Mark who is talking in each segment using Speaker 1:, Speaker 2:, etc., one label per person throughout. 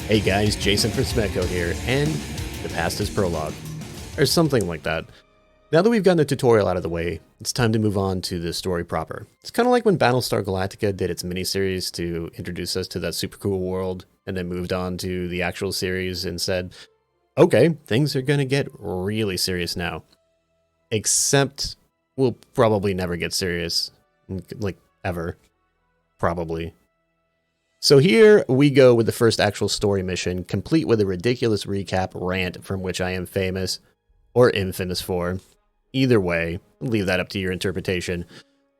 Speaker 1: Hey guys, Jason from SmeggCo here, and the past is prologue. Or something like that. Now that we've gotten the tutorial out of the way, it's time to move on to the story proper. It's kind of like when Battlestar Galactica did its miniseries to introduce us to that super cool world, and then moved on to the actual series and said, okay, things are going to get really serious now. Except we'll probably never get serious. Like, ever. Probably. So here we go with the first actual story mission, complete with a ridiculous recap rant from which I am famous, or infamous for. Either way, leave that up to your interpretation.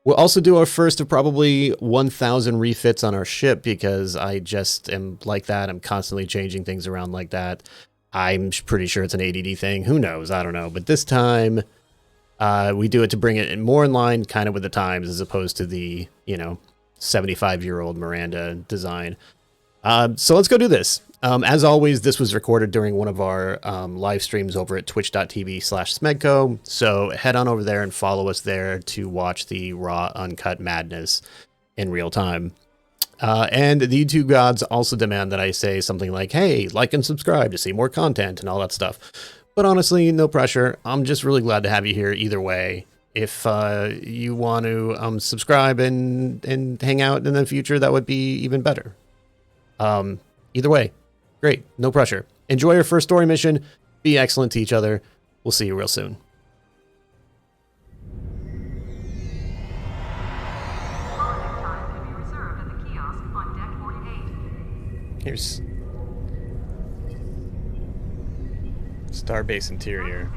Speaker 1: We'll also do our first of probably 1,000 refits on our ship, because I just am like that. I'm constantly changing things around like that. I'm pretty sure it's an ADD thing. Who knows? I don't know. But this time, we do it to bring it more in line kind of with the times, as opposed to the, 75-year-old Miranda design. So let's go do this. As always, this was recorded during one of our live streams over at twitch.tv/SmeggCo. So head on over there and follow us there to watch the raw, uncut madness in real time. And the YouTube gods also demand that I say something like, hey, like and subscribe to see more content and all that stuff. But honestly, no pressure. I'm just really glad to have you here either way. If you want to subscribe and hang out in the future, that would be even better. Either way, great. No pressure. Enjoy your first story mission. Be excellent to each other. We'll see you real soon. Here's Starbase Interior.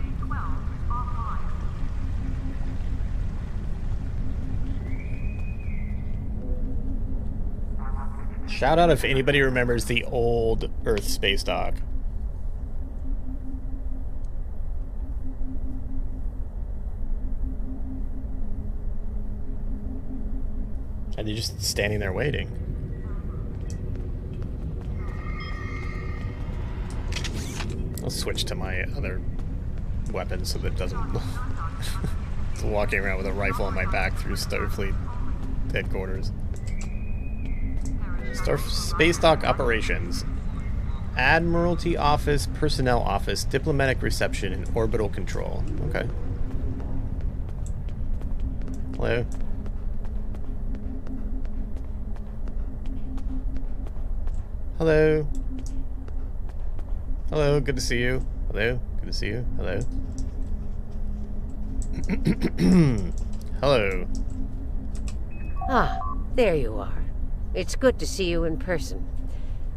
Speaker 1: Shout out if anybody remembers the old Earth space dock. And you're just standing there waiting. I'll switch to my other weapon so that it doesn't... walking around with a rifle on my back through Starfleet headquarters. Space Dock Operations. Admiralty Office, Personnel Office, Diplomatic Reception, and Orbital Control. Okay. Hello? Hello? Hello, good to see you. Hello, good to see you. Hello? Hello.
Speaker 2: Ah, there you are. It's good to see you in person.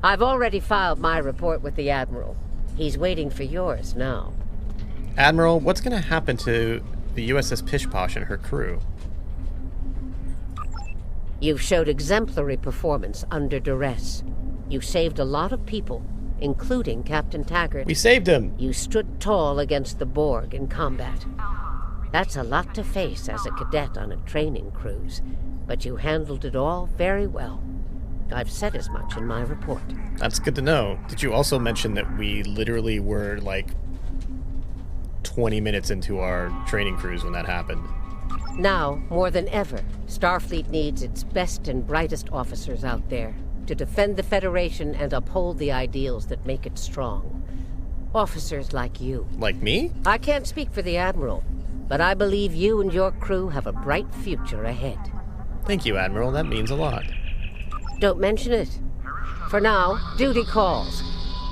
Speaker 2: I've already filed my report with the Admiral. He's waiting for yours now.
Speaker 1: Admiral, what's going to happen to the U.S.S. PishPosh and her crew?
Speaker 2: You've showed exemplary performance under duress. You saved a lot of people, including Captain Taggart.
Speaker 1: We saved him!
Speaker 2: You stood tall against the Borg in combat. That's a lot to face as a cadet on a training cruise, but you handled it all very well. I've said as much in my report.
Speaker 1: That's good to know. Did you also mention that we literally were, like, 20 minutes into our training cruise when that happened?
Speaker 2: Now, more than ever, Starfleet needs its best and brightest officers out there to defend the Federation and uphold the ideals that make it strong. Officers like you.
Speaker 1: Like me?
Speaker 2: I can't speak for the Admiral, but I believe you and your crew have a bright future ahead.
Speaker 1: Thank you, Admiral. That means a lot.
Speaker 2: Don't mention it. For now, duty calls.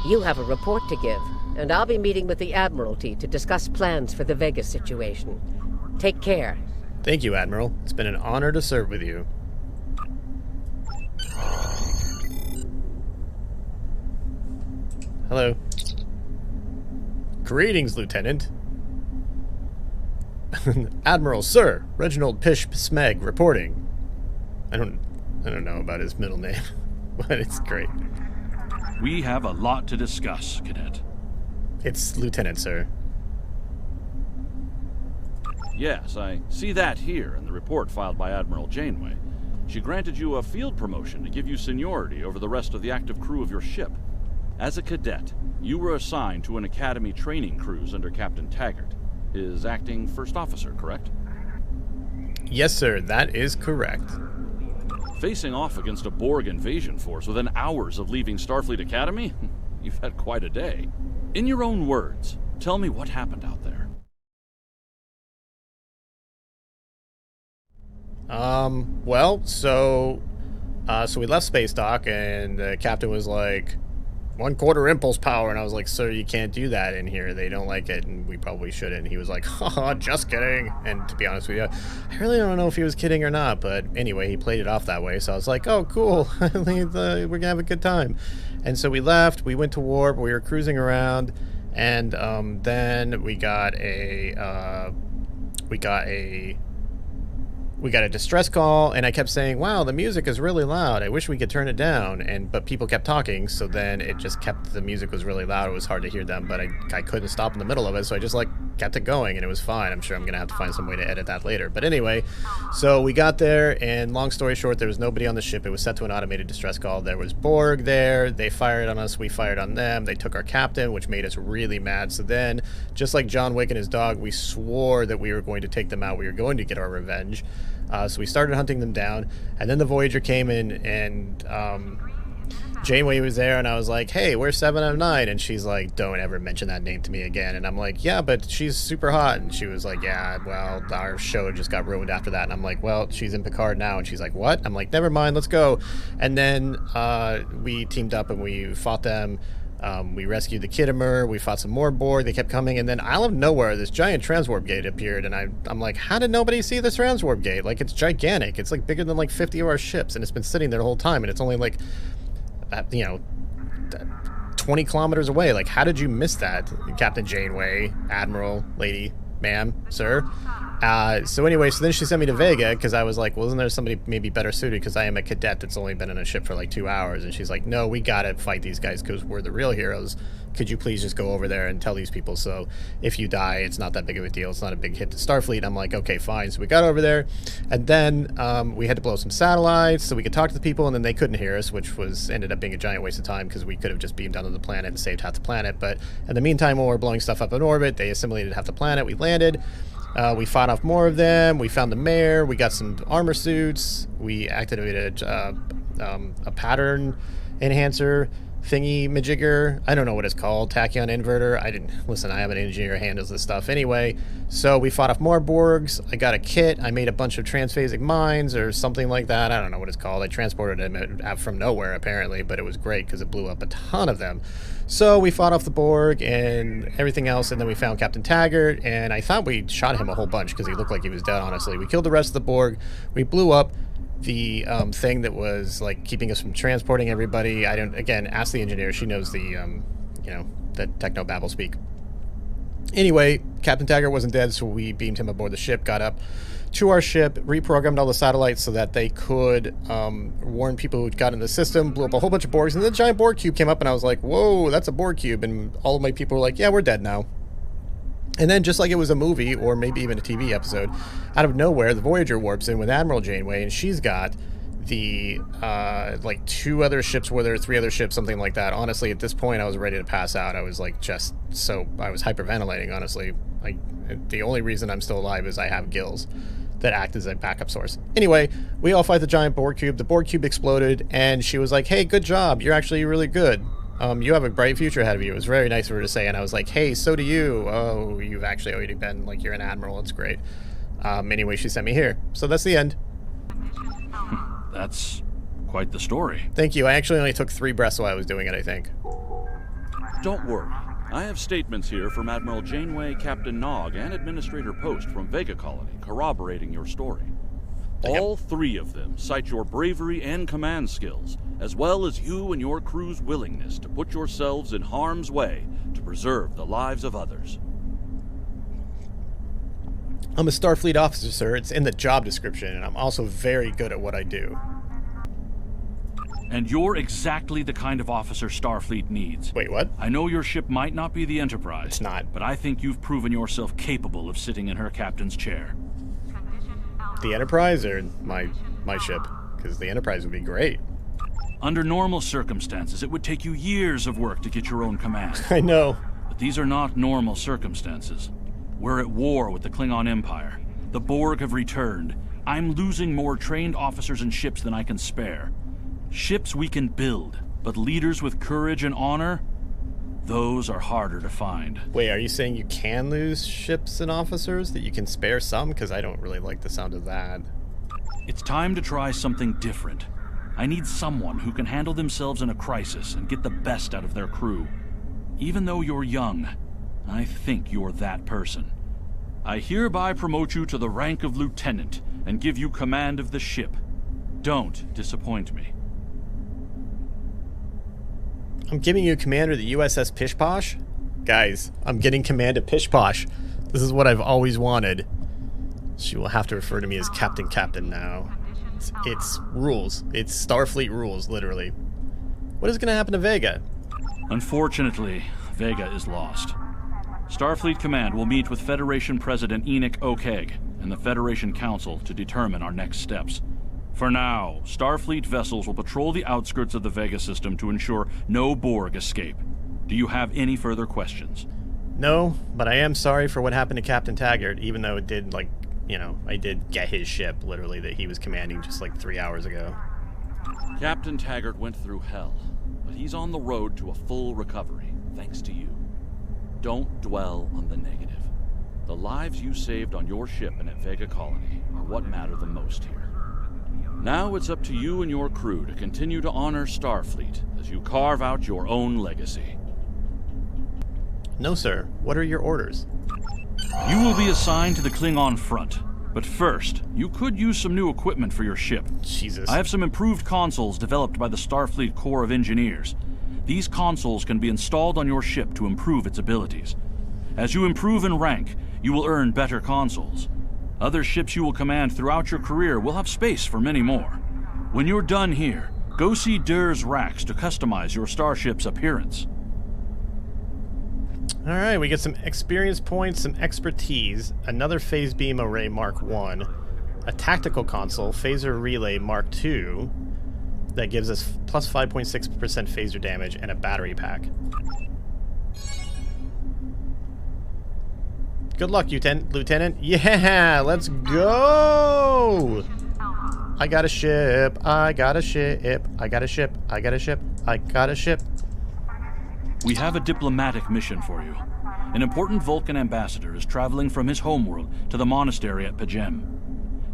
Speaker 2: You have a report to give, and I'll be meeting with the Admiralty to discuss plans for the Vega situation. Take care.
Speaker 1: Thank you, Admiral. It's been an honor to serve with you. Hello. Greetings, Lieutenant. Admiral, sir. Reginald Smegg reporting. I don't know about his middle name, but it's great.
Speaker 3: We have a lot to discuss, Cadet.
Speaker 1: It's Lieutenant, sir.
Speaker 3: Yes, I see that here in the report filed by Admiral Janeway. She granted you a field promotion to give you seniority over the rest of the active crew of your ship. As a cadet, you were assigned to an Academy training cruise under Captain Taggart. his acting first officer, correct?
Speaker 1: Yes, sir, that is correct.
Speaker 3: Facing off against a Borg invasion force within hours of leaving Starfleet Academy? You've had quite a day. In your own words, tell me what happened out there.
Speaker 1: Well, so we left space dock, and the captain was like, 1/4 impulse power, and I was like, sir, you can't do that in here. They don't like it, and we probably shouldn't. And he was like, haha, just kidding. And to be honest with you, I really don't know if he was kidding or not, but anyway, he played it off that way, so I was like, oh, cool. We're gonna have a good time. And so we left, we went to warp, we were cruising around, and then we got a distress call, and I kept saying, wow, the music is really loud. I wish we could turn it down. But people kept talking, so then it just kept, the music was really loud. It was hard to hear them, but I couldn't stop in the middle of it, so I just like kept it going, and it was fine. I'm sure I'm gonna have to find some way to edit that later. But anyway, so we got there, and long story short, there was nobody on the ship. It was set to an automated distress call. There was Borg there. They fired on us. We fired on them. They took our captain, which made us really mad. So then, just like John Wick and his dog, we swore that we were going to take them out. We were going to get our revenge. So we started hunting them down, and then the Voyager came in, and Janeway was there, and I was like, hey, we're 7 out of 9, and she's like, don't ever mention that name to me again. And I'm like, yeah, but she's super hot. And she was like, yeah, well, our show just got ruined after that. And I'm like, well, she's in Picard now. And she's like, what? I'm like, never mind, let's go. And then we teamed up, and we fought them. We rescued the Kittimer, we fought some more Borg, they kept coming, and then out of nowhere, this giant transwarp gate appeared, and I'm like, how did nobody see this transwarp gate? Like, it's gigantic. It's like bigger than like 50 of our ships, and it's been sitting there the whole time, and it's only like, 20 kilometers away. Like, how did you miss that, Captain Janeway, Admiral, lady, ma'am, sir? So anyway, so then she sent me to Vega, because I was like, well, isn't there somebody maybe better suited, because I am a cadet that's only been in a ship for like 2 hours. And she's like, no, we gotta fight these guys because we're the real heroes. Could you please just go over there and tell these people, so if you die, it's not that big of a deal. It's not a big hit to Starfleet. I'm like, okay, fine. So we got over there, and then we had to blow some satellites so we could talk to the people, and then they couldn't hear us, which ended up being a giant waste of time, because we could have just beamed onto the planet and saved half the planet. But in the meantime, while we're blowing stuff up in orbit, they assimilated half the planet. We landed. We fought off more of them. We found the mayor. We got some armor suits. We activated a pattern enhancer thingy majigger. I don't know what it's called. Tachyon inverter. I have an engineer who handles this stuff anyway. So we fought off more Borgs. I got a kit. I made a bunch of transphasic mines or something like that. I don't know what it's called. I transported them from nowhere apparently, but it was great because it blew up a ton of them. So we fought off the Borg and everything else, and then we found Captain Taggart, and I thought we shot him a whole bunch because he looked like he was dead, honestly. We killed the rest of the Borg. We blew up the thing that was like keeping us from transporting everybody. Again, ask the engineer. She knows the the techno babble speak. Anyway, Captain Taggart wasn't dead, so we beamed him aboard the ship, got up to our ship, reprogrammed all the satellites so that they could warn people who'd got in the system, blew up a whole bunch of Borgs, and then a giant Borg cube came up, and I was like, whoa, that's a Borg cube, and all of my people were like, yeah, we're dead now. And then, just like it was a movie, or maybe even a TV episode, out of nowhere, the Voyager warps in with Admiral Janeway, and she's got the, like, 2 other ships with her, 3 other ships, something like that. Honestly, at this point, I was ready to pass out. I was, like, I was hyperventilating, honestly. The only reason I'm still alive is I have gills that act as a backup source. Anyway, we all fight the giant Borg cube. The Borg cube exploded, and she was like, hey, good job. You're actually really good. You have a bright future ahead of you. It was very nice of her to say, and I was like, hey, so do you. Oh, you've actually already been, like, you're an admiral. It's great. Anyway, she sent me here. So that's the end.
Speaker 3: That's quite the story.
Speaker 1: Thank you. I actually only took 3 breaths while I was doing it, I think.
Speaker 3: Don't worry. I have statements here from Admiral Janeway, Captain Nog, and Administrator Post from Vega Colony corroborating your story. All 3 of them cite your bravery and command skills, as well as you and your crew's willingness to put yourselves in harm's way to preserve the lives of others.
Speaker 1: I'm a Starfleet officer, sir. It's in the job description, and I'm also very good at what I do.
Speaker 3: And you're exactly the kind of officer Starfleet needs.
Speaker 1: Wait, what?
Speaker 3: I know your ship might not be the Enterprise.
Speaker 1: It's not.
Speaker 3: But I think you've proven yourself capable of sitting in her captain's chair.
Speaker 1: The Enterprise or my ship? Because the Enterprise would be great.
Speaker 3: Under normal circumstances, it would take you years of work to get your own command.
Speaker 1: I know.
Speaker 3: But these are not normal circumstances. We're at war with the Klingon Empire. The Borg have returned. I'm losing more trained officers and ships than I can spare. Ships we can build, but leaders with courage and honor? Those are harder to find.
Speaker 1: Wait, are you saying you can lose ships and officers? That you can spare some? Because I don't really like the sound of that.
Speaker 3: It's time to try something different. I need someone who can handle themselves in a crisis and get the best out of their crew. Even though you're young, I think you're that person. I hereby promote you to the rank of lieutenant and give you command of the ship. Don't disappoint me.
Speaker 1: I'm giving you commander of the U.S.S. PishPosh? Guys, I'm getting command of PishPosh. This is what I've always wanted. She will have to refer to me as Captain now. It's rules. It's Starfleet rules, literally. What is going to happen to Vega?
Speaker 3: Unfortunately, Vega is lost. Starfleet Command will meet with Federation President Enoch O'Keg and the Federation Council to determine our next steps. For now, Starfleet vessels will patrol the outskirts of the Vega system to ensure no Borg escape. Do you have any further questions?
Speaker 1: No, but I am sorry for what happened to Captain Taggart, even though it did, like, you know, I did get his ship, literally, that he was commanding just like 3 hours ago.
Speaker 3: Captain Taggart went through hell, but he's on the road to a full recovery, thanks to you. Don't dwell on the negative. The lives you saved on your ship and at Vega Colony are what matter the most here. Now it's up to you and your crew to continue to honor Starfleet as you carve out your own legacy.
Speaker 1: No, sir. What are your orders?
Speaker 3: You will be assigned to the Klingon front. But first, you could use some new equipment for your ship.
Speaker 1: Jesus.
Speaker 3: I have some improved consoles developed by the Starfleet Corps of Engineers. These consoles can be installed on your ship to improve its abilities. As you improve in rank, you will earn better consoles. Other ships you will command throughout your career will have space for many more. When you're done here, go see Durr's racks to customize your starship's appearance.
Speaker 1: Alright, we get some experience points, some expertise, another phase beam array Mark 1, a tactical console, phaser relay Mark 2, that gives us plus 5.6% phaser damage, and a battery pack. Good luck, Lieutenant. Yeah, let's go! I got a ship, I got a ship, I got a ship, I got a ship, I got a ship.
Speaker 3: We have a diplomatic mission for you. An important Vulcan ambassador is traveling from his homeworld to the monastery at Pajem.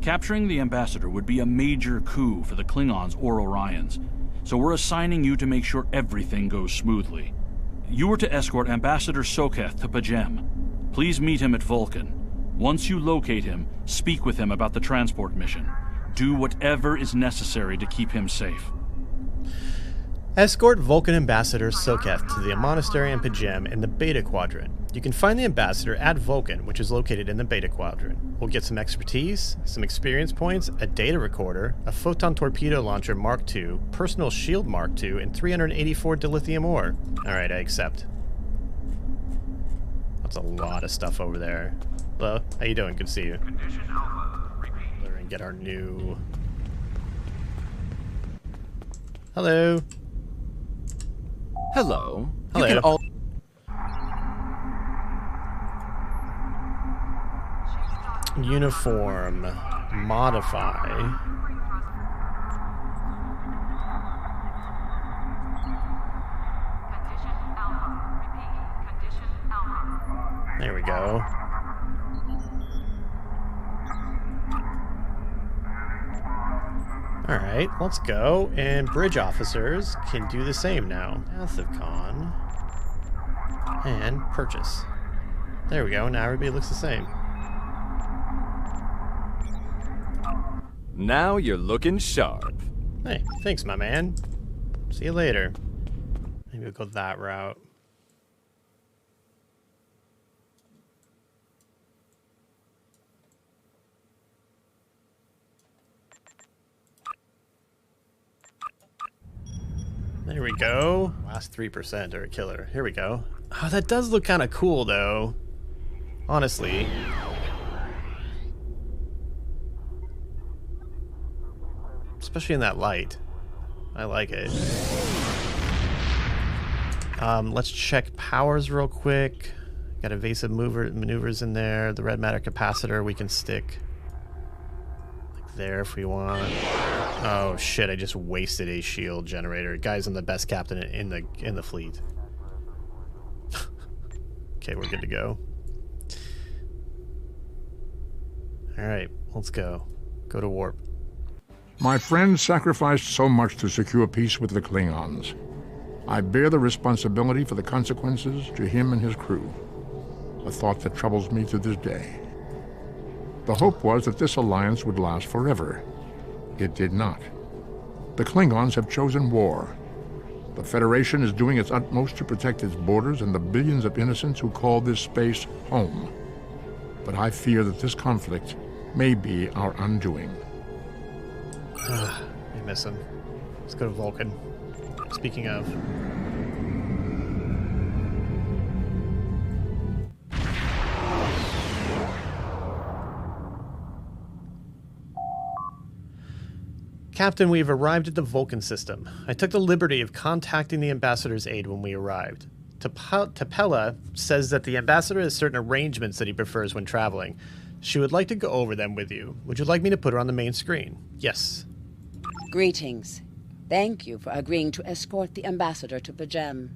Speaker 3: Capturing the ambassador would be a major coup for the Klingons or Orions, so we're assigning you to make sure everything goes smoothly. You are to escort Ambassador Soketh to Pajem. Please meet him at Vulcan. Once you locate him, speak with him about the transport mission. Do whatever is necessary to keep him safe.
Speaker 1: Escort Vulcan Ambassador Soketh to the monastery in Pajem in the Beta Quadrant. You can find the ambassador at Vulcan, which is located in the Beta Quadrant. We'll get some expertise, some experience points, a data recorder, a photon torpedo launcher Mark II, personal shield Mark II, and 384 dilithium ore. Alright, I accept. That's a lot of stuff over there. Hello, how you doing? Good to see you. We're gonna get our new... Hello.
Speaker 4: Hello.
Speaker 1: Hello.
Speaker 4: You can all
Speaker 1: Uniform. Modify. There we go. Alright, let's go. And bridge officers can do the same now. Passive con. And purchase. There we go, now everybody looks the same.
Speaker 4: Now you're looking sharp.
Speaker 1: Hey, thanks, my man. See you later. Maybe we'll go that route. There we go. Last 3% are a killer. Here we go. Oh, that does look kind of cool, though. Honestly. Especially in that light. I like it. Let's check powers real quick. Got evasive maneuvers in there. The red matter capacitor we can stick like there if we want. Oh shit! I just wasted a shield generator. Guys, I'm the best captain in the fleet. Okay, we're good to go. All right, let's go. Go to warp.
Speaker 5: My friend sacrificed so much to secure peace with the Klingons. I bear the responsibility for the consequences to him and his crew. A thought that troubles me to this day. The hope was that this alliance would last forever. It did not. The Klingons have chosen war. The Federation is doing its utmost to protect its borders and the billions of innocents who call this space home. But I fear that this conflict may be our undoing.
Speaker 1: I miss him. Let's go to Vulcan. Speaking of... Captain, we've arrived at the Vulcan system. I took the liberty of contacting the Ambassador's aide when we arrived. Tapella says that the Ambassador has certain arrangements that he prefers when traveling. She would like to go over them with you. Would you like me to put her on the main screen? Yes.
Speaker 6: Greetings. Thank you for agreeing to escort the Ambassador to Pajem.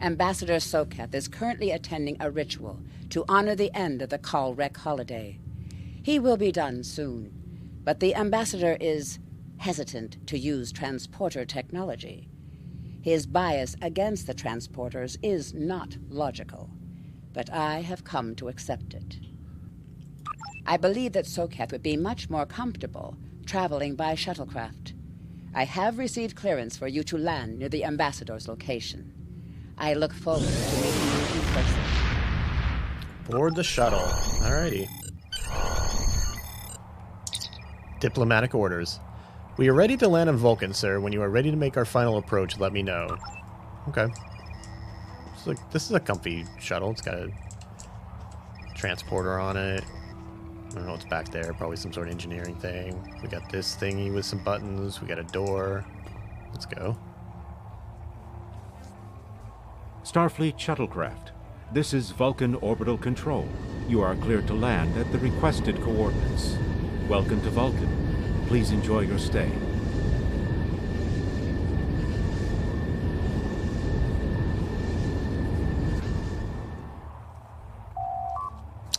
Speaker 6: Ambassador Soketh is currently attending a ritual to honor the end of the Kalrek holiday. He will be done soon, but the Ambassador is hesitant to use transporter technology. His bias against the transporters is not logical, but I have come to accept it. I believe that Soketh would be much more comfortable traveling by shuttlecraft. I have received clearance for you to land near the Ambassador's location. I look forward to meeting you in person.
Speaker 1: Board the shuttle. Alrighty. Diplomatic orders. We are ready to land on Vulcan, sir. When you are ready to make our final approach, let me know. Okay. This is a comfy shuttle. It's got a transporter on it. I don't know what's back there. Probably some sort of engineering thing. We got this thingy with some buttons. We got a door. Let's go.
Speaker 7: Starfleet shuttlecraft. This is Vulcan Orbital Control. You are cleared to land at the requested coordinates. Welcome to Vulcan. Please enjoy your stay.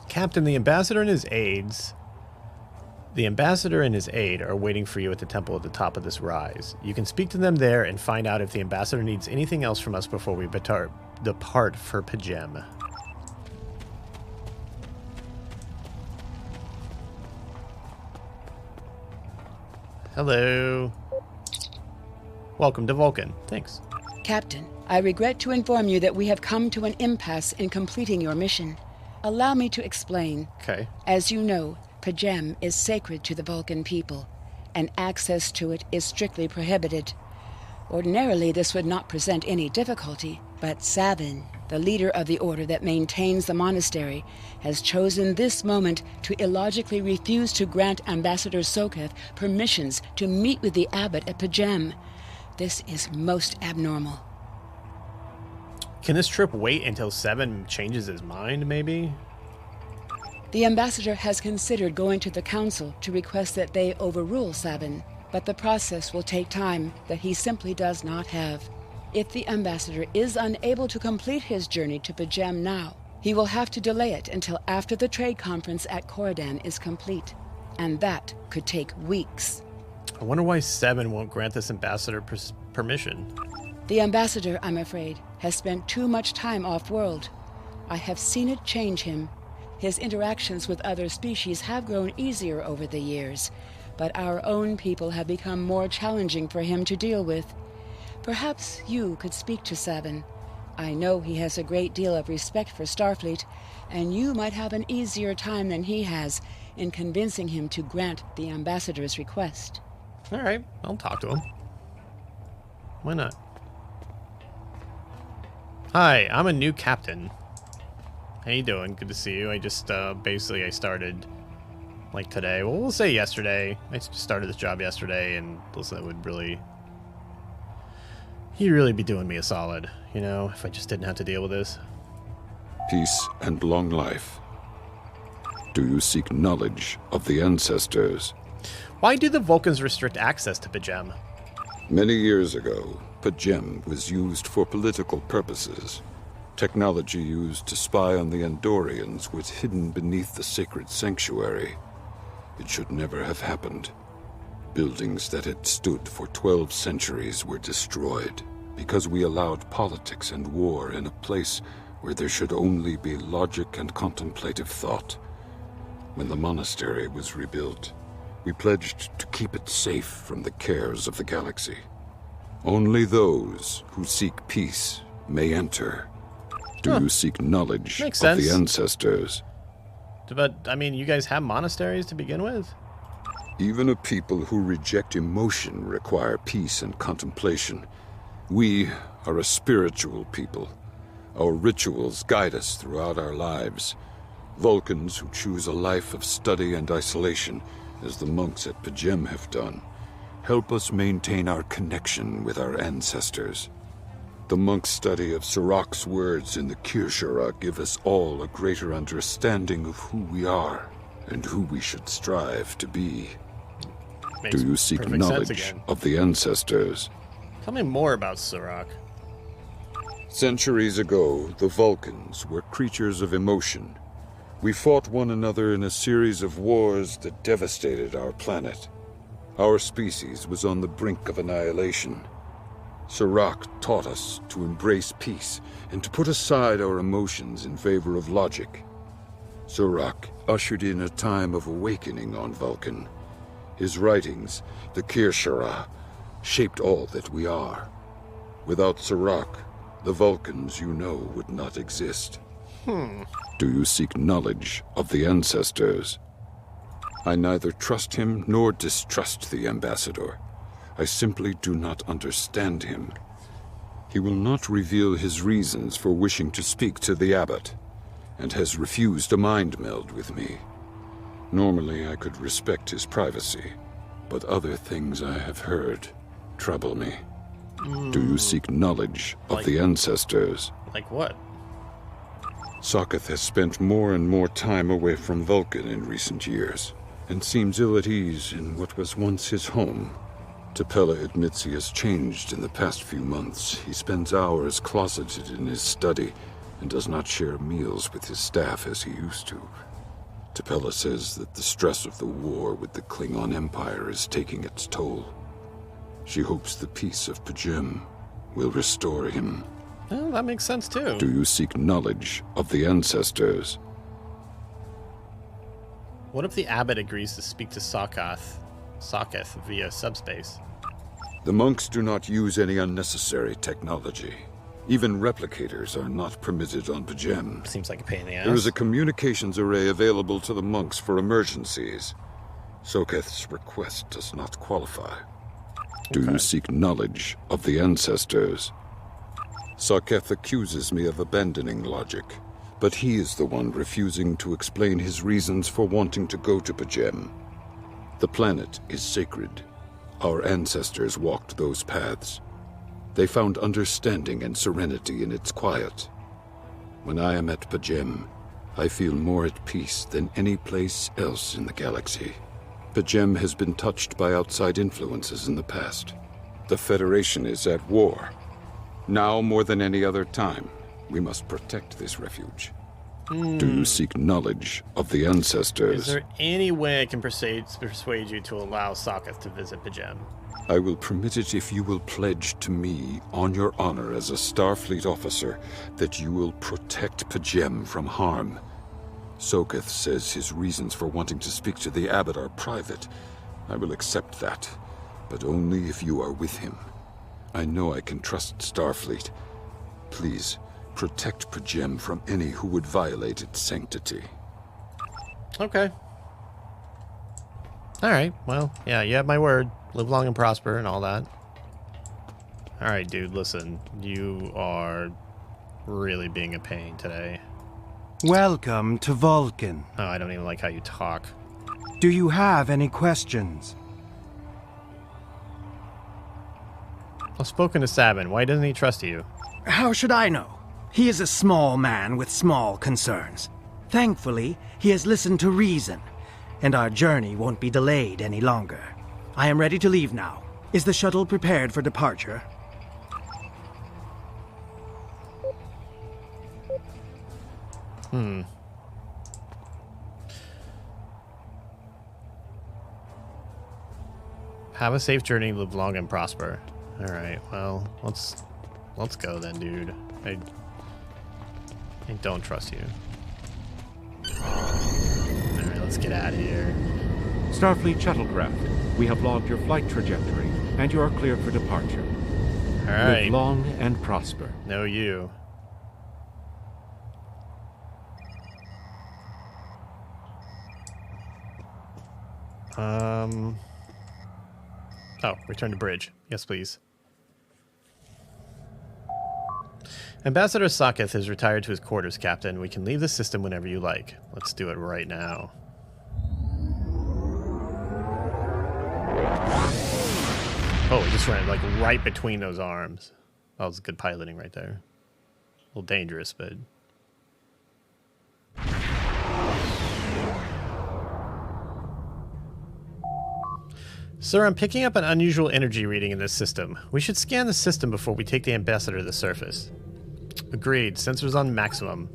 Speaker 1: Captain, the Ambassador and his aides... The Ambassador and his aide are waiting for you at the temple at the top of this rise. You can speak to them there and find out if the Ambassador needs anything else from us before we depart for Pajem. Hello. Welcome to Vulcan. Thanks.
Speaker 6: Captain, I regret to inform you that we have come to an impasse in completing your mission. Allow me to explain.
Speaker 1: Okay.
Speaker 6: As you know, Pajem is sacred to the Vulcan people, and access to it is strictly prohibited. Ordinarily, this would not present any difficulty, but Savin, the leader of the order that maintains the monastery, has chosen this moment to illogically refuse to grant Ambassador Soketh permissions to meet with the abbot at Pajem. This is most abnormal.
Speaker 1: Can this trip wait until Seven changes his mind, maybe?
Speaker 6: The ambassador has considered going to the council to request that they overrule Sabin, but the process will take time that he simply does not have. If the ambassador is unable to complete his journey to Pajem now, he will have to delay it until after the trade conference at Coridan is complete, and that could take weeks.
Speaker 1: I wonder why Seven won't grant this ambassador permission.
Speaker 6: The ambassador, I'm afraid, has spent too much time off-world. I have seen it change him. His interactions with other species have grown easier over the years, but our own people have become more challenging for him to deal with. Perhaps you could speak to Sabin. I know he has a great deal of respect for Starfleet, and you might have an easier time than he has in convincing him to grant the ambassador's request.
Speaker 1: All right, I'll talk to him. Why not? Hi, I'm a new captain. How you doing? Good to see you. I just, basically I started, like, today. Well, we'll say yesterday. I just started this job yesterday, and listen, that would really... He'd really be doing me a solid, you know, if I just didn't have to deal with this.
Speaker 8: peace and long life. Do you seek knowledge of the ancestors?
Speaker 1: Why do the Vulcans restrict access to Pajem?
Speaker 8: Many years ago, Pajem was used for political purposes. Technology used to spy on the Andorians was hidden beneath the sacred sanctuary. It should never have happened. Buildings that had stood for 12 centuries were destroyed because we allowed politics and war in a place where there should only be logic and contemplative thought. When the monastery was rebuilt, we pledged to keep it safe from the cares of the galaxy. Only those who seek peace may enter. Do you seek knowledge
Speaker 1: Makes
Speaker 8: of
Speaker 1: sense.
Speaker 8: the ancestors?
Speaker 1: But, I mean, you guys have monasteries to begin with?
Speaker 8: Even a people who reject emotion require peace and contemplation. We are a spiritual people. Our rituals guide us throughout our lives. Vulcans who choose a life of study and isolation, as the monks at Pajem have done, help us maintain our connection with our ancestors. The monk's study of Sirach's words in the Kirshara give us all a greater understanding of who we are and who we should strive to be.
Speaker 1: Makes
Speaker 8: Do you seek
Speaker 1: perfect sense
Speaker 8: knowledge
Speaker 1: again.
Speaker 8: of the ancestors?
Speaker 1: Tell me more about Sirach.
Speaker 8: Centuries ago, the Vulcans were creatures of emotion. We fought one another in a series of wars that devastated our planet. Our species was on the brink of annihilation. Sirach taught us to embrace peace and to put aside our emotions in favor of logic. Sirach ushered in a time of awakening on Vulcan. His writings, the Kirshara, shaped all that we are. Without Sirach, the Vulcans you know would not exist. Do you seek knowledge of the ancestors? I neither trust him nor distrust the Ambassador. I simply do not understand him. He will not reveal his reasons for wishing to speak to the Abbot, and has refused a mind meld with me. Normally I could respect his privacy, but other things I have heard trouble me. Do you seek knowledge of the ancestors?
Speaker 1: Like what?
Speaker 8: Sokath has spent more and more time away from Vulcan in recent years, and seems ill at ease in what was once his home. T'Pella admits he has changed in the past few months. He spends hours closeted in his study, and does not share meals with his staff as he used to. T'Pella says that the stress of the war with the Klingon Empire is taking its toll. She hopes the peace of Pajem will restore him.
Speaker 1: Well, that makes sense too.
Speaker 8: Do you seek knowledge of the ancestors?
Speaker 1: What if the Abbot agrees to speak to Sokath via subspace?
Speaker 8: The monks do not use any unnecessary technology. Even replicators are not permitted on Pajem.
Speaker 1: Seems like a pain in the ass.
Speaker 8: There is a communications array available to the monks for emergencies. Sokath's request does not qualify. Do you seek knowledge of the ancestors? Sokath accuses me of abandoning logic, but he is the one refusing to explain his reasons for wanting to go to Pajem. The planet is sacred. Our ancestors walked those paths. They found understanding and serenity in its quiet. When I am at Pajem, I feel more at peace than any place else in the galaxy. Pajem has been touched by outside influences in the past. The Federation is at war. Now more than any other time, we must protect this refuge. Do you seek knowledge of the ancestors?
Speaker 1: Is there any way I can persuade you to allow Sokath to visit Pajem?
Speaker 8: I will permit it if you will pledge to me, on your honor as a Starfleet officer, that you will protect Pajem from harm. Sokath says his reasons for wanting to speak to the Abbot are private. I will accept that, but only if you are with him. I know I can trust Starfleet. Please, protect Pajem from any who would violate its sanctity.
Speaker 1: Okay. Alright, well, yeah, you have my word. Live long and prosper and all that. Alright, dude, listen. You are really being a pain today.
Speaker 9: Welcome to Vulcan.
Speaker 1: Oh, I don't even like how you talk.
Speaker 9: Do you have any questions?
Speaker 1: I've spoken to Sabin. Why doesn't he trust you?
Speaker 9: How should I know? He is a small man with small concerns. Thankfully, he has listened to reason, and our journey won't be delayed any longer. I am ready to leave now. Is the shuttle prepared for departure?
Speaker 1: Have a safe journey, live long and prosper. All right, well, let's go then, dude. I don't trust you. All right, let's get out of here.
Speaker 7: Starfleet shuttlecraft, we have logged your flight trajectory, and you are cleared for departure.
Speaker 1: All right.
Speaker 7: Live long and prosper.
Speaker 1: No, you. Oh, return to bridge. Yes, please. Ambassador Saketh is retired to his quarters, Captain. We can leave the system whenever you like. Let's do it right now. Oh, we just ran like right between those arms. That was good piloting right there. A little dangerous, but... Sir, I'm picking up an unusual energy reading in this system. We should scan the system before we take the Ambassador to the surface. Agreed. Sensors on maximum.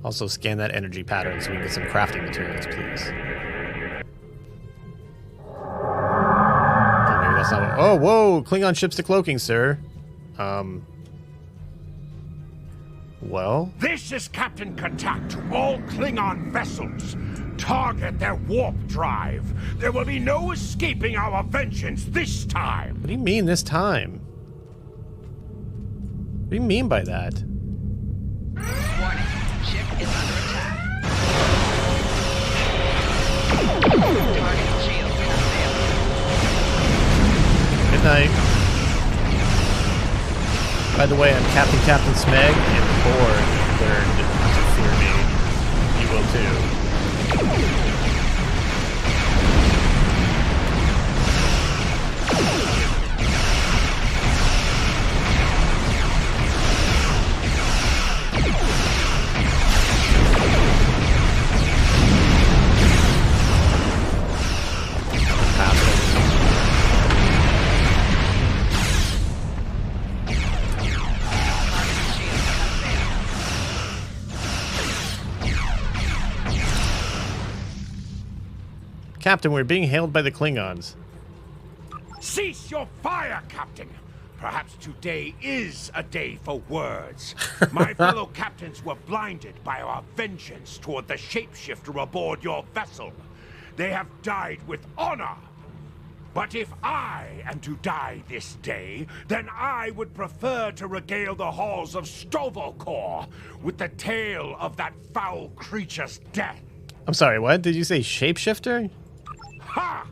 Speaker 1: Also scan that energy pattern so we can get some crafting materials, please. Oh, maybe that's not what... Oh, whoa! Klingon ships to cloaking, sir. Well?
Speaker 10: This is Captain Katak to all Klingon vessels. Target their warp drive. There will be no escaping our vengeance this time.
Speaker 1: What do you mean this time? What do you mean by that?
Speaker 11: Warning. Ship is under attack. Target shield has failed.
Speaker 1: Good night. By the way, I'm Captain Smegg, and the board learned to fear me. You will too. Captain, we're being hailed by the Klingons.
Speaker 10: Cease your fire, Captain. Perhaps today is a day for words. My fellow captains were blinded by our vengeance toward the shapeshifter aboard your vessel. They have died with honor. But if I am to die this day, then I would prefer to regale the halls of Stovokor with the tale of that foul creature's death.
Speaker 1: I'm sorry, what? Did you say shapeshifter?
Speaker 10: Ha!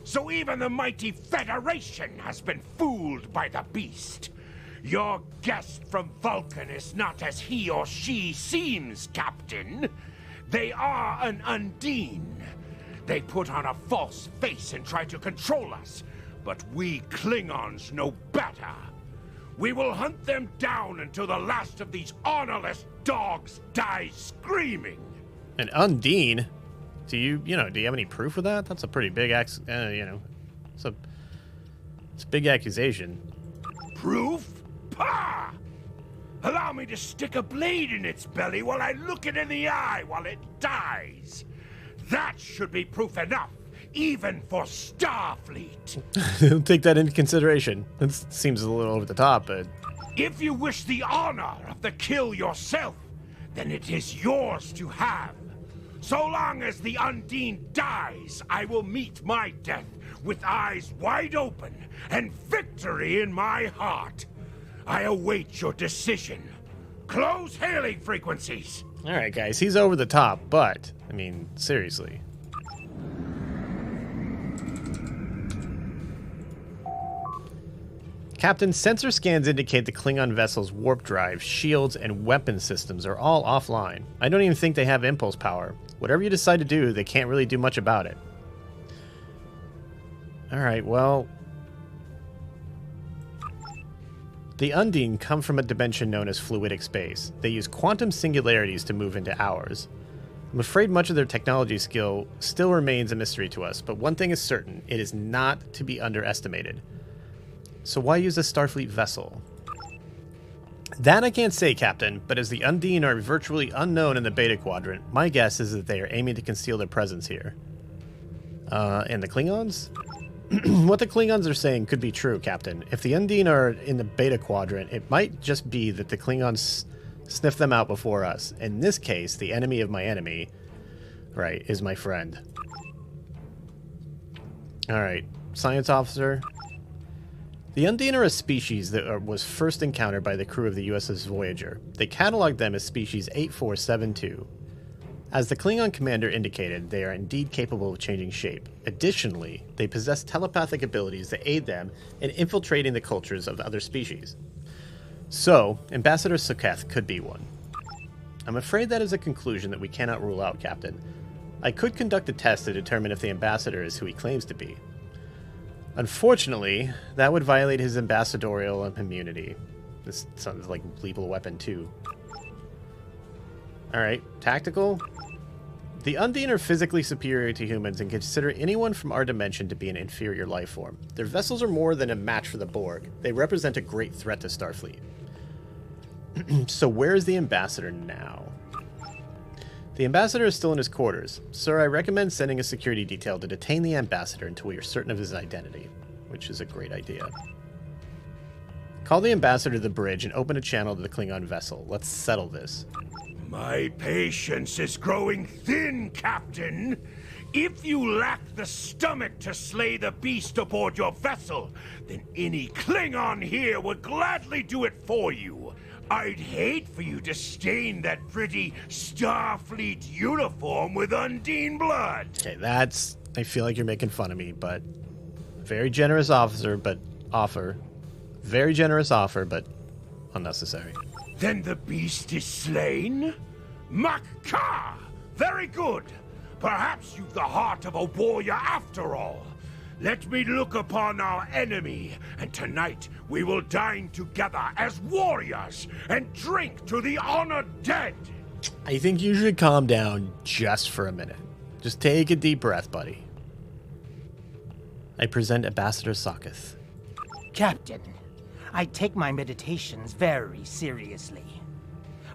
Speaker 10: So even the mighty Federation has been fooled by the beast. Your guest from Vulcan is not as he or she seems, Captain. They are an Undine. They put on a false face and try to control us, but we Klingons know better. We will hunt them down until the last of these honorless dogs dies screaming.
Speaker 1: An Undine? Do you have any proof of that? That's a pretty big it's a big accusation.
Speaker 10: Proof? Pah! Allow me to stick a blade in its belly while I look it in the eye while it dies. That should be proof enough, even for Starfleet.
Speaker 1: Take that into consideration. That seems a little over the top, but...
Speaker 10: If you wish the honor of the kill yourself, then it is yours to have. So long as the Undine dies, I will meet my death with eyes wide open and victory in my heart. I await your decision. Close hailing frequencies.
Speaker 1: All right, guys, he's over the top, but, I mean, seriously. Captain, sensor scans indicate the Klingon vessel's warp drive, shields, and weapon systems are all offline. I don't even think they have impulse power. Whatever you decide to do, they can't really do much about it. Alright, well... The Undine come from a dimension known as fluidic space. They use quantum singularities to move into ours. I'm afraid much of their technology skill still remains a mystery to us, but one thing is certain, it is not to be underestimated. So why use a Starfleet vessel? That I can't say, Captain, but as the Undine are virtually unknown in the Beta Quadrant, my guess is that they are aiming to conceal their presence here. And the Klingons? What the Klingons are saying could be true, Captain. If the Undine are in the Beta Quadrant, it might just be that the Klingons sniff them out before us. In this case, the enemy of my enemy, right, is my friend. Alright, science officer. The Undine are a species that was first encountered by the crew of the U.S.S. Voyager. They cataloged them as species 8472. As the Klingon commander indicated, they are indeed capable of changing shape. Additionally, they possess telepathic abilities that aid them in infiltrating the cultures of other species. So, Ambassador Soketh could be one. I'm afraid that is a conclusion that we cannot rule out, Captain. I could conduct a test to determine if the ambassador is who he claims to be. Unfortunately, that would violate his ambassadorial immunity. This sounds like lethal weapon too. Alright, tactical. The Undine are physically superior to humans and consider anyone from our dimension to be an inferior life form. Their vessels are more than a match for the Borg. They represent a great threat to Starfleet. So where is the ambassador now? The ambassador is still in his quarters. Sir, I recommend sending a security detail to detain the ambassador until we are certain of his identity, which is a great idea. Call the ambassador to the bridge and open a channel to the Klingon vessel. Let's settle this.
Speaker 10: My patience is growing thin, Captain. If you lack the stomach to slay the beast aboard your vessel, then any Klingon here would gladly do it for you. I'd hate for you to stain that pretty Starfleet uniform with Undine blood.
Speaker 1: Okay, that's... I feel like you're making fun of me, but... Very generous officer, but... Offer. Very generous offer, but... unnecessary.
Speaker 10: Then the beast is slain? Makka! Very good. Perhaps you've the heart of a warrior after all. Let me look upon our enemy, and tonight we will dine together as warriors and drink to the honored dead.
Speaker 1: I think you should calm down just for a minute. Just take a deep breath, buddy. I present Ambassador Soketh.
Speaker 9: Captain, I take my meditations very seriously.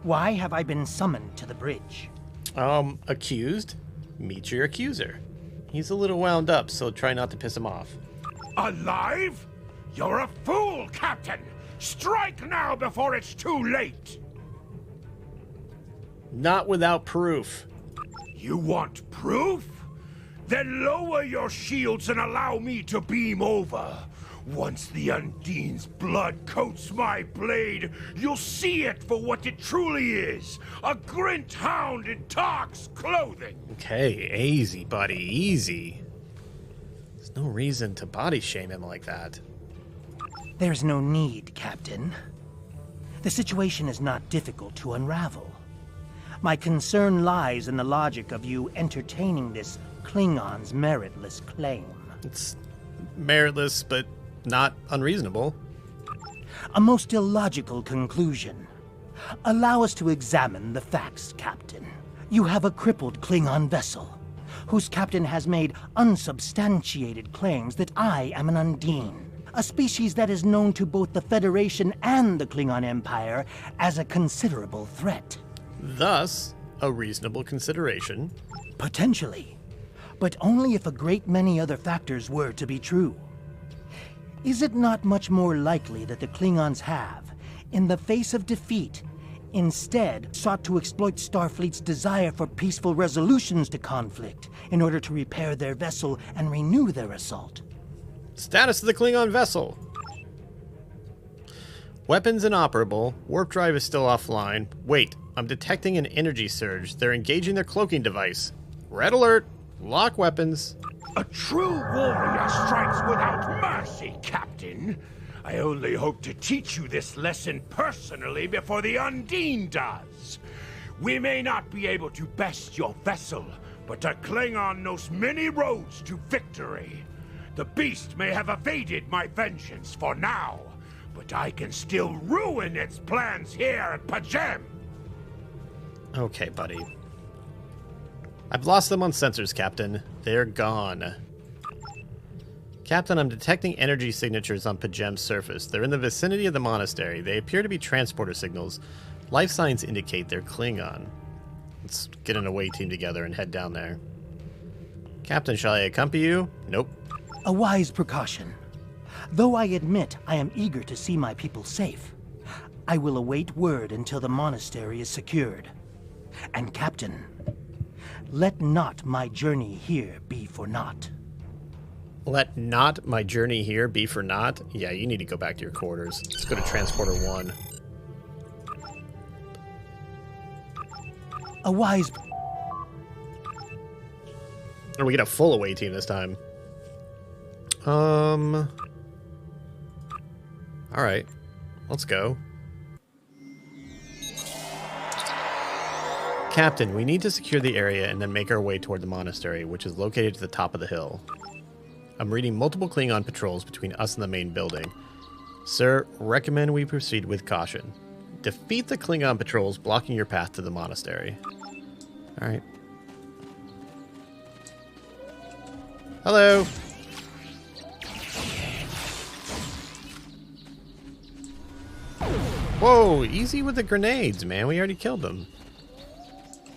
Speaker 9: Why have I been summoned to the bridge?
Speaker 1: Accused? Meet your accuser. He's a little wound up, so try not to piss him off.
Speaker 10: Alive? You're a fool, Captain! Strike now before it's too late!
Speaker 1: Not without proof.
Speaker 10: You want proof? Then lower your shields and allow me to beam over. Once the Undine's blood coats my blade, you'll see it for what it truly is. A Grint hound in Tark's clothing.
Speaker 1: Okay, easy, buddy, easy. There's no reason to body shame him like that.
Speaker 9: There's no need, Captain. The situation is not difficult to unravel. My concern lies in the logic of you entertaining this Klingon's meritless claim.
Speaker 1: It's meritless, but not unreasonable.
Speaker 9: A most illogical conclusion. Allow us to examine the facts, Captain. You have a crippled Klingon vessel, whose captain has made unsubstantiated claims that I am an Undine, a species that is known to both the Federation and the Klingon Empire as a considerable threat.
Speaker 1: Thus, a reasonable consideration.
Speaker 9: Potentially, but only if a great many other factors were to be true. Is it not much more likely that the Klingons have, in the face of defeat, instead sought to exploit Starfleet's desire for peaceful resolutions to conflict in order to repair their vessel and renew their assault?
Speaker 1: Status of the Klingon vessel. Weapons inoperable. Warp drive is still offline. Wait, I'm detecting an energy surge. They're engaging their cloaking device. Red alert. Lock weapons.
Speaker 10: A true warrior strikes without mercy, Captain. I only hope to teach you this lesson personally before the Undine does. We may not be able to best your vessel, but a Klingon knows many roads to victory. The beast may have evaded my vengeance for now, but I can still ruin its plans here at Pajem.
Speaker 1: Okay, buddy. I've lost them on sensors, Captain. They're gone. Captain, I'm detecting energy signatures on Pajem's surface. They're in the vicinity of the monastery. They appear to be transporter signals. Life signs indicate they're Klingon. Let's get an away team together and head down there. Captain, shall I accompany you? Nope.
Speaker 9: A wise precaution. Though I admit I am eager to see my people safe, I will await word until the monastery is secured. And Captain, let not my journey here be for naught.
Speaker 1: Let not my journey here be for naught? Yeah, you need to go back to your quarters. Let's go to Transporter 1.
Speaker 9: A wise...
Speaker 1: Or we get a full away team this time. Alright. Let's go. Captain, we need to secure the area and then make our way toward the monastery, which is located to the top of the hill. I'm reading multiple Klingon patrols between us and the main building. Sir, recommend we proceed with caution. Defeat the Klingon patrols blocking your path to the monastery. Alright. Hello! Whoa, easy with the grenades, man. We already killed them.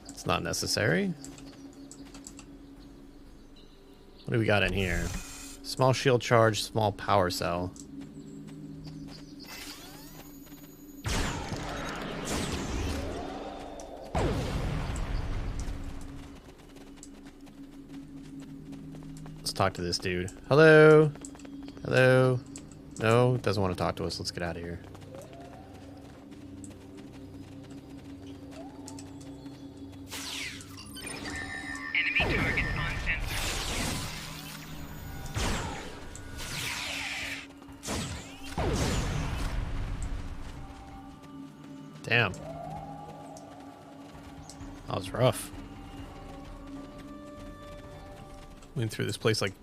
Speaker 1: It's not necessary. What do we got in here? Small shield charge, small power cell. Let's talk to this dude. Hello? Hello? No, doesn't want to talk to us. Let's get out of here.
Speaker 11: Enemy target on sensor.
Speaker 1: Damn. That was rough. Went through this place like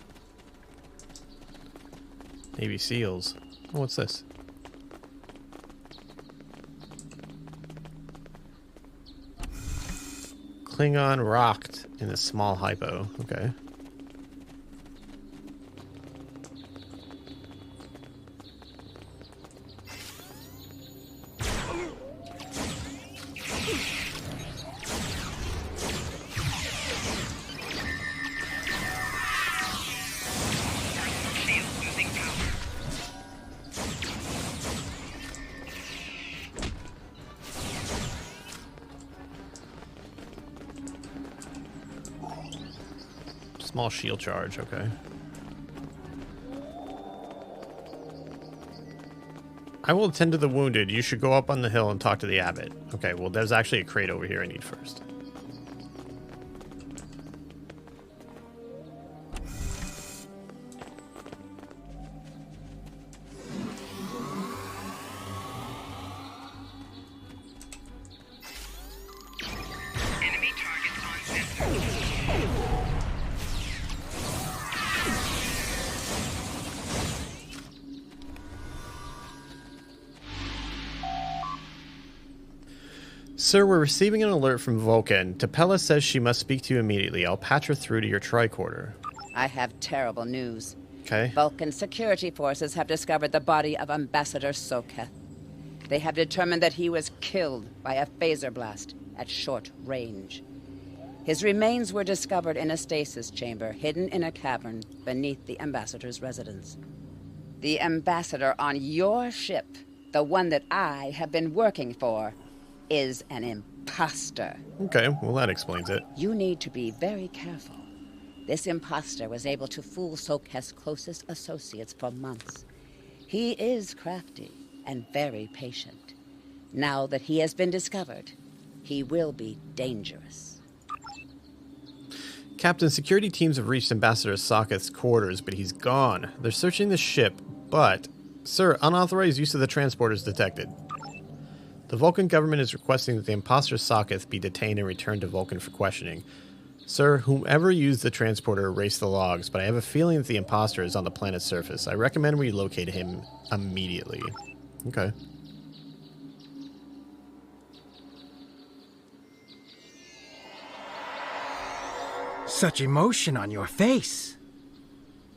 Speaker 1: Navy SEALs. Oh, what's this? Klingon rocked in a small hypo. Okay.
Speaker 11: Shield losing power.
Speaker 1: Small shield charge, okay. I will attend to the wounded. You should go up on the hill and talk to the abbot. Okay, well, there's actually a crate over here I need first.
Speaker 11: Enemy target on sensor.
Speaker 1: Sir, we're receiving an alert from Vulcan. Tapella says she must speak to you immediately. I'll patch her through to your tricorder.
Speaker 6: I have terrible news.
Speaker 1: Okay.
Speaker 6: Vulcan security forces have discovered the body of Ambassador Soketh. They have determined that he was killed by a phaser blast at short range. His remains were discovered in a stasis chamber hidden in a cavern beneath the Ambassador's residence. The Ambassador on your ship, the one that I have been working for, is an imposter.
Speaker 1: Okay, well that explains it.
Speaker 6: You need to be very careful. This imposter was able to fool Soketh's closest associates for months. He is crafty and very patient. Now that he has been discovered, he will be dangerous.
Speaker 1: Captain, security teams have reached Ambassador Soketh's quarters, but he's gone. They're searching the ship, but... Sir, unauthorized use of the transporter is detected. The Vulcan government is requesting that the imposter Soketh be detained and returned to Vulcan for questioning. Sir, whomever used the transporter erased the logs, but I have a feeling that the imposter is on the planet's surface. I recommend we locate him immediately. Okay.
Speaker 9: Such emotion on your face.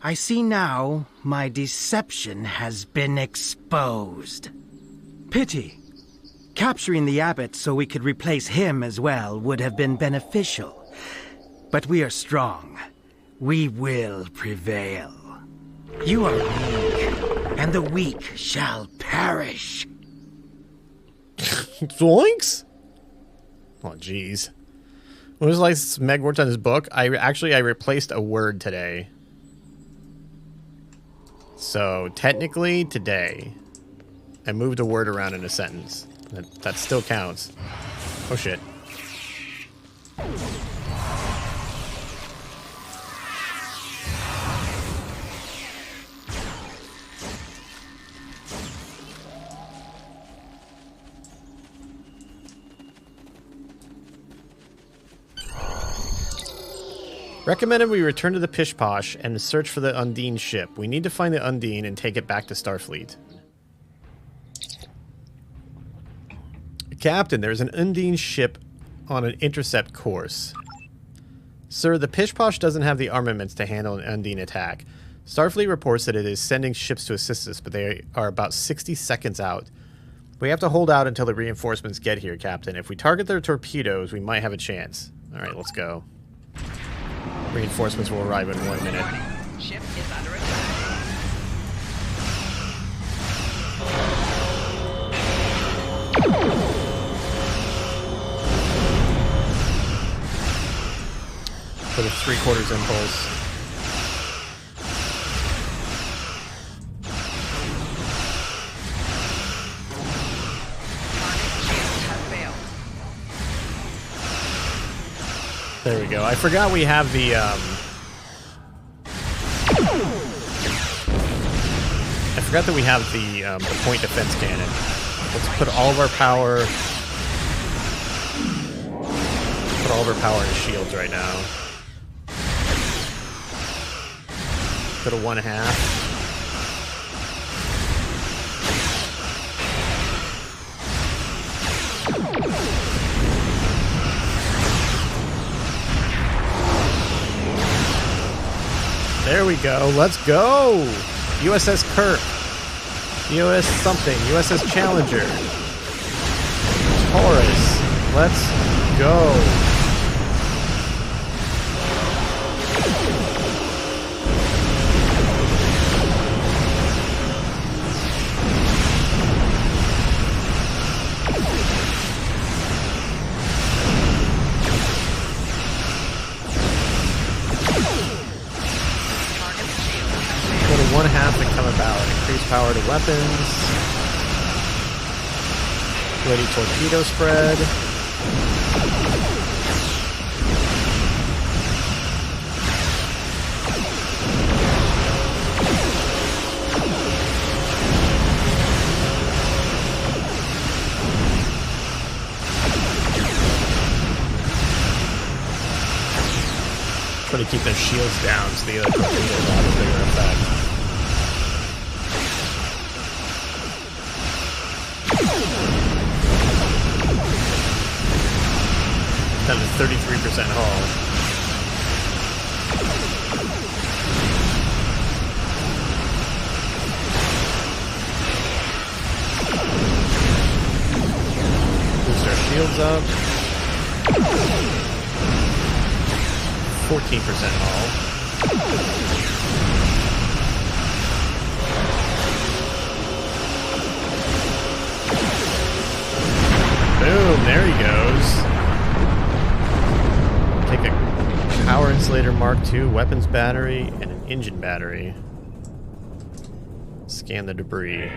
Speaker 9: I see now my deception has been exposed. Pity. Capturing the abbot so we could replace him as well would have been beneficial. But we are strong. We will prevail. You are weak, and the weak shall perish.
Speaker 1: Zoinks? Oh, jeez. When was the last Smegg worked on his book? I replaced a word today. So, technically, today, I moved a word around in a sentence. That still counts. Oh, shit. Recommended we return to the PishPosh and search for the Undine ship. We need to find the Undine and take it back to Starfleet. Captain, there's an Undine ship on an intercept course. Sir, the PishPosh doesn't have the armaments to handle an Undine attack. Starfleet reports that it is sending ships to assist us, but they are about 60 seconds out. We have to hold out until the reinforcements get here, Captain. If we target their torpedoes, we might have a chance. Alright, let's go. Reinforcements will arrive in 1 minute.
Speaker 11: Ship is under attack.
Speaker 1: For the 3/4 impulse. There we go. I forgot we have the, I forgot that we have the point defense cannon. Let's put all of our power... Put all of our power into shields right now. Go to 1/2. There we go. Let's go. U.S.S. Kirk. U.S. something. U.S.S. Challenger. Taurus. Let's go. Go to 1/2 and come about. Increase power to weapons. Ready torpedo spread. Try to keep their shields down so the other torpedoes will have a bigger effect. That is 33% hull. Boost our shields up. 14% hull. Boom, there he goes. Take a power insulator Mark II, weapons battery, and an engine battery. Scan the debris.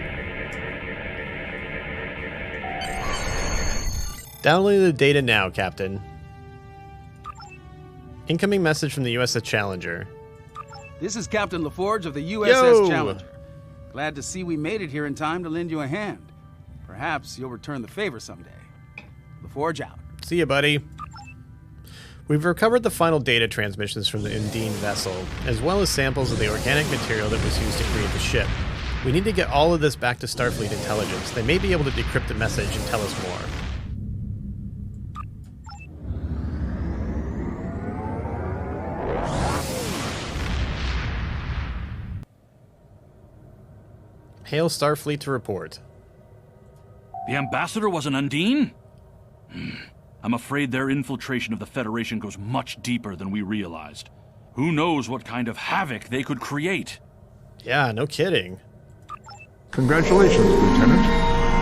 Speaker 1: Downloading the data now, Captain. Incoming message from the U.S.S. Challenger.
Speaker 12: This is Captain LaForge of the U.S.S.
Speaker 1: Yo!
Speaker 12: Challenger. Glad to see we made it here in time to lend you a hand. Perhaps you'll return the favor someday. LaForge out.
Speaker 1: See ya, buddy. We've recovered the final data transmissions from the Undine vessel, as well as samples of the organic material that was used to create the ship. We need to get all of this back to Starfleet intelligence. They may be able to decrypt the message and tell us more. Hail Starfleet to report.
Speaker 3: The Ambassador was an Undine? I'm afraid their infiltration of the Federation goes much deeper than we realized. Who knows what kind of havoc they could create?
Speaker 1: Yeah, no kidding.
Speaker 5: Congratulations, Lieutenant.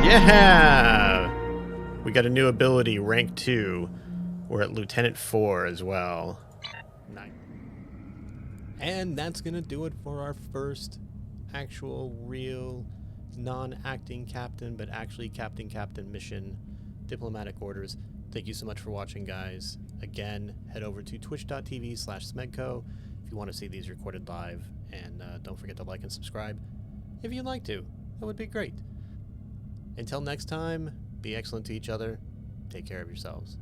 Speaker 1: Yeah! We got a new ability, rank 2. We're at Lieutenant 4 as well. Nice. And that's gonna do it for our first actual, real, non-acting captain, but actually captain mission, diplomatic orders. Thank you so much for watching, guys. Again, head over to twitch.tv/SmeggCo if you want to see these recorded live, and don't forget to like and subscribe if you'd like to. That would be great. Until next time, be excellent to each other. Take care of yourselves.